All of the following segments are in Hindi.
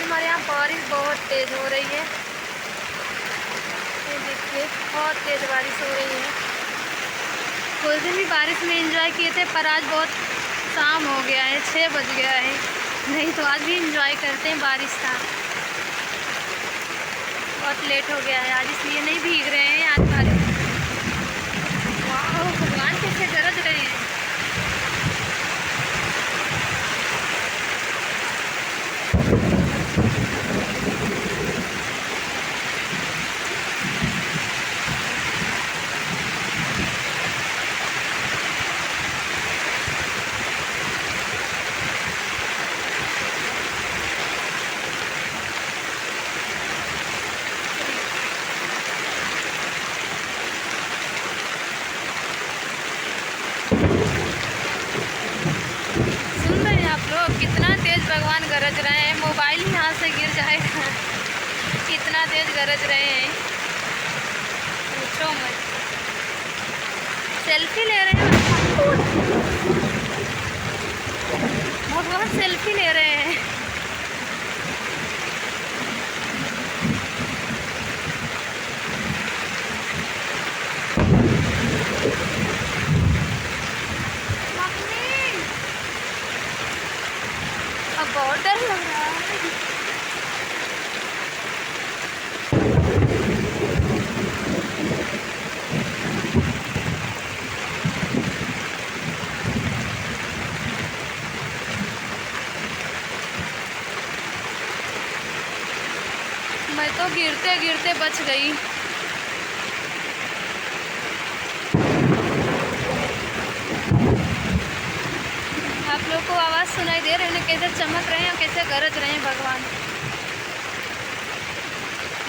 हमारे यहाँ बारिश बहुत तेज़ हो रही है। ये देखिए बहुत तेज़ बारिश हो रही है। कुछ दिन भी बारिश में एंजॉय किए थे, पर आज बहुत शाम हो गया है, 6 बज गया है। नहीं तो आज भी एंजॉय करते हैं, बारिश था। बहुत लेट हो गया है आज, इसलिए नहीं भीग रहे हैं आज बारिश। वाह भगवान कैसे गरज रहे हैं। सुन रहे हैं आप लोग कितना तेज भगवान गरज रहे हैं। मोबाइल ही हाथ से गिर जाएगा, कितना तेज गरज रहे हैं, पूछो मत। सेल्फी ले रहे हैं भगवान, सेल्फी ले रहे हैं। अब बहुत डर लग रहा है। मैं तो गिरते गिरते बच गई। आप लोग को आवाज़ सुनाई दे रही है, कैसे चमक रहे हैं और कैसे गरज रहे हैं भगवान।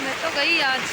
मैं तो गई आज।